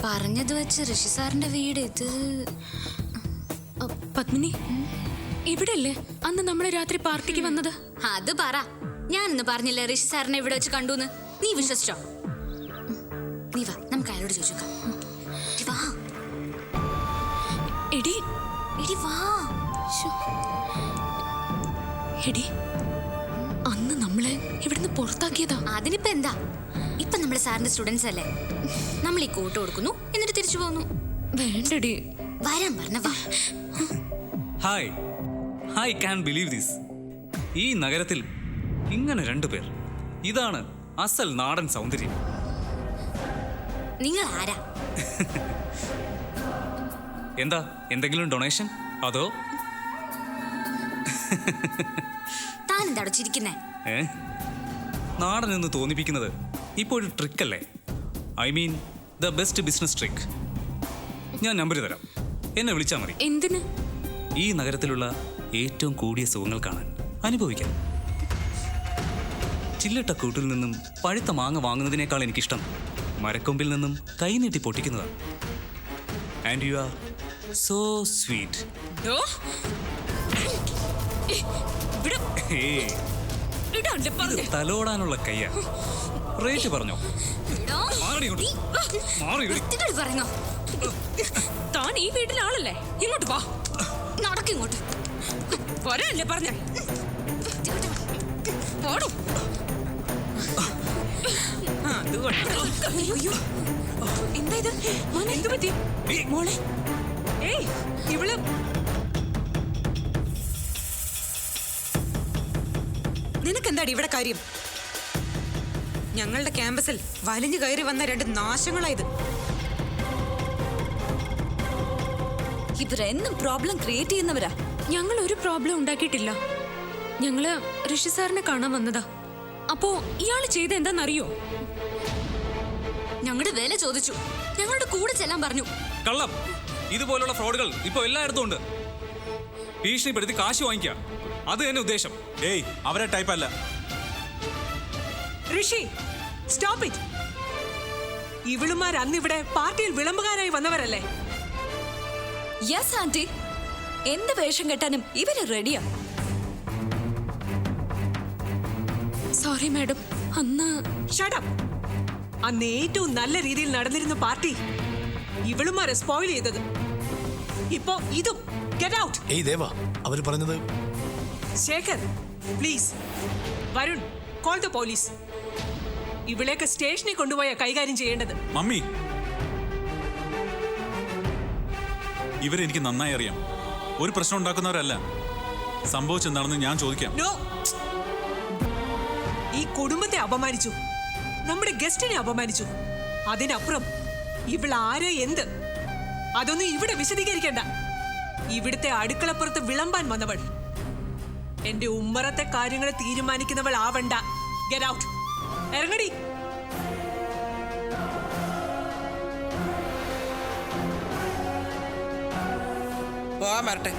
പറഞ്ഞത് വെച്ച് ഋഷി സാറിന്റെ വീട് ഇത്. പത്മിനി, ഇവിടെയല്ലേ അന്ന് നമ്മള് രാത്രി പാർട്ടിക്ക് വന്നത്? അത് പറ. ഞാനൊന്ന് പറഞ്ഞില്ലേ ഋഷി സാറിനെ ഇവിടെ വെച്ച് കണ്ടുന്ന്? നീ വിശ്വസിച്ചോ? നീ വാ, നമുക്ക് അയാളോട് ചോദിച്ചോക്കാം. വാ എടി എടി വാ. എടി, അന്ന് നമ്മളെ ഇവിടുന്ന് പുറത്താക്കിയതാ. അതിനിപ്പോ എന്താ? ഇപ്പൊ നമ്മുടെ സാറിന്റെ സ്റ്റുഡൻസ് അല്ലേ? നമ്മൾ ഈ കൂട്ട് കൊടുക്കുന്നു, എന്നിട്ട് തിരിച്ചു പോകുന്നു. വേണ്ടടി, വരാൻ പറഞ്ഞ വാ. Hi, I can believe this. ഈ നഗരത്തിൽ ഇങ്ങനെ രണ്ടുപേർ. ഇതാണ് അസൽ നാടൻ സൗന്ദര്യം. നിങ്ങൾ ആരാ? എന്താ, എന്തെങ്കിലും ഡൊണേഷൻ? അതോ താൻ എന്താ ചിരിക്കുന്നേ? നാടൻ എന്ന് തോന്നിപ്പിക്കുന്നത് ഇപ്പോൾ ഒരു ട്രിക്കല്ലേ? I mean the best business trick. ഞാൻ നമ്പർ തരാം, എന്നെ വിളിച്ചാൽ മതി. എന്തിന്? ഈ നഗരത്തിലുള്ള ഏറ്റവും കൂടിയ സുഖങ്ങൾ കാണാൻ, അനുഭവിക്കാൻ. ചില്ലിട്ട കൂട്ടിൽ നിന്നും പഴുത്ത മാങ്ങ വാങ്ങുന്നതിനേക്കാൾ എനിക്കിഷ്ടം മരക്കൊമ്പിൽ നിന്നും കൈനീട്ടി പൊട്ടിക്കുന്നതാണ്. And you are so sweet. തലോടാനുള്ള കയ്യ. റേറ്റ് പറഞ്ഞോ? പറഞ്ഞോ? താൻ ഈ വീട്ടിലെ ആളല്ലേ? ഇങ്ങോട്ട് വാ. നടക്കിങ്ങോട്ട് വരാനല്ലേ പറഞ്ഞേ? എന്താ ഇത്? എന്തു പറ്റി മോളെ? ഏയ്, ഇവള് നിനക്കെന്താടി ഇവിടെ കാര്യം? ഞങ്ങളുടെ ക്യാമ്പസിൽ വലിഞ്ഞു കയറി വന്ന രണ്ട് നാശങ്ങളായത്. ഇവരെന്നും പ്രോബ്ലം ക്രിയേറ്റ് ചെയ്യുന്നവരാ. ഞങ്ങൾ ഒരു പ്രോബ്ലം ഉണ്ടാക്കിയിട്ടില്ല. ഞങ്ങള് ഋഷി സാറിനെ കാണാൻ വന്നതാ. അപ്പോ ഇയാള് ചെയ്ത എന്താന്നറിയോ? ഞങ്ങളുടെ വില ചോദിച്ചു, ഞങ്ങളുടെ കൂടെ ചെല്ലാൻ പറഞ്ഞു. കള്ളം. ഇതുപോലുള്ള ഫ്രോഡുകൾ ഇപ്പൊ എല്ലായിടത്തും ഉണ്ട്. ഭീഷണിപ്പെടുത്തി കാശ് വാങ്ങിക്കുക, അത് തന്നെ ഉദ്ദേശം. ഏയ്, അവരെ ടൈപ്പ് അല്ല. ഋഷി, സ്റ്റോപ്പ് ഇറ്റ്. ഇവളുമാർ അന്നിവിടെ പാർട്ടിയിൽ വിളമ്പുകാരായി വന്നവരല്ലേ? യെസ് ആന്റി, എന്ത് വേഷം കെട്ടാനും ഇവര് റെഡിയാ. സോറി മാഡം, അന്ന് ഷട്ട് അപ്പ്. അന്ന് ഏറ്റവും നല്ല രീതിയിൽ നടന്നിരുന്ന പാർട്ടി ഇവളുമാരെ സ്പോയിൽ ചെയ്തത്. ഇപ്പോ ഇതും. Get out. ഏയ് ദേവ, അവര് പറഞ്ഞത്. Shekhar, please. Varun, call the police. ഇവിളേക്ക് സ്റ്റേഷനിൽ കൊണ്ടുപോയാ കൈകാര്യം ചെയ്യേണ്ടത്. മമ്മി, ഇവരെനിക്ക് നന്നായി അറിയാം. ഒരു പ്രശ്നം ഉണ്ടാക്കുന്നവരല്ല. സംഭവിച്ചെന്താണെന്ന് ഞാൻ ചോദിക്കാം. നോ. ഈ കുടുംബത്തെ അപമാനിച്ചു, നമ്മുടെ ഗസ്റ്റിനെ അപമാനിച്ചു. അതിനപ്പുറം ഇവൾ ആര്, എന്ത്, അതൊന്നും ഇവിടെ വിശദീകരിക്കേണ്ട. ഇവിടുത്തെ അടുക്കളപ്പുറത്ത് വിളമ്പാൻ വന്നവൾ. എന്റെ ഉമ്മറത്തെ കാര്യങ്ങൾ തീരുമാനിക്കുന്നവൾ ആവണ്ട. Get out. ഇറങ്ങടി. പോവാൻ വരട്ടെ.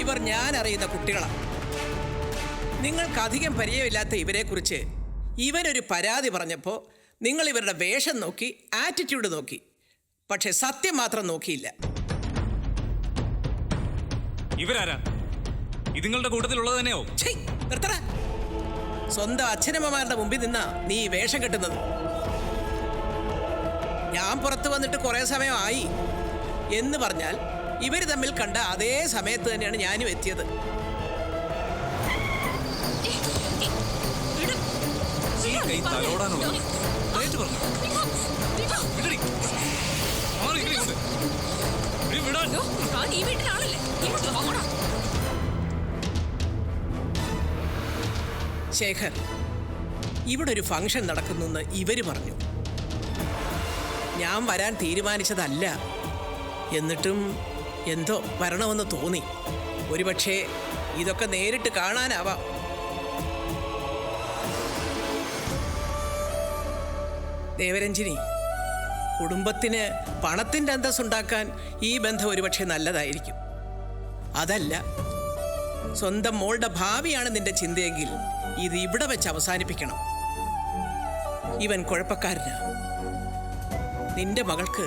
ഇവർ ഞാൻ അറിയുന്ന കുട്ടികളാണ്. നിങ്ങൾക്ക് അധികം പരിചയമില്ലാത്ത ഇവരെക്കുറിച്ച് ഇവരൊരു പരാതി പറഞ്ഞപ്പോൾ നിങ്ങൾ ഇവരുടെ വേഷം നോക്കി, ആറ്റിറ്റ്യൂഡ് നോക്കി, പക്ഷെ സത്യം മാത്രം നോക്കിയില്ല. ഇവരാരാ? ഇതുങ്ങളുടെ കൂട്ടത്തിലുള്ളത് തന്നെയോ? നിർത്തറ. സ്വന്തം അച്ഛനമ്മമാരുടെ മുമ്പിൽ നിന്നാ നീ വേഷം കെട്ടുന്നത്. ഞാൻ പുറത്തു വന്നിട്ട് കുറേ സമയമായി എന്ന് പറഞ്ഞാൽ ഇവർ തമ്മിൽ കണ്ട അതേ സമയത്ത് തന്നെയാണ് ഞാനും എത്തിയത്. ശേഖർ, ഇവിടെ ഒരു ഫംഗ്ഷൻ നടക്കുന്നെന്ന് ഇവര് പറഞ്ഞു. ഞാൻ വരാൻ തീരുമാനിച്ചതല്ല. എന്നിട്ടും എന്തോ വരണമെന്ന് തോന്നി. ഒരുപക്ഷെ ഇതൊക്കെ നേരിട്ട് കാണാനാവാം. ദേവരഞ്ജിനി, കുടുംബത്തിന് പണത്തിൻ്റെ അന്തസ്സുണ്ടാക്കാൻ ഈ ബന്ധം ഒരുപക്ഷെ നല്ലതായിരിക്കും. അതല്ല, സ്വന്തം മോളുടെ ഭാവിയാണ് നിന്റെ ചിന്തയെങ്കിൽ ഇത് ഇവിടെ വെച്ച് അവസാനിപ്പിക്കണം. ഇവൻ കുഴപ്പക്കാരനാ. നിന്റെ മകൾക്ക്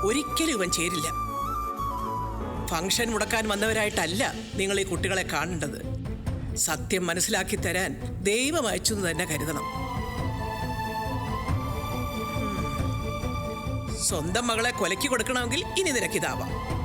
ഒരിക്കലും ഇവൻ ചേരില്ല. ഫംഗ്ഷൻ മുടക്കാൻ വന്നവരായിട്ടല്ല നിങ്ങൾ ഈ കുട്ടികളെ കാണേണ്ടത്. സത്യം മനസ്സിലാക്കി തരാൻ ദൈവം അയച്ചു എന്ന് തന്നെ കരുതണം. സ്വന്തം മകളെ കൊലയ്ക്ക് കൊടുക്കണമെങ്കിൽ ഇനി നിനക്കിതാവാം.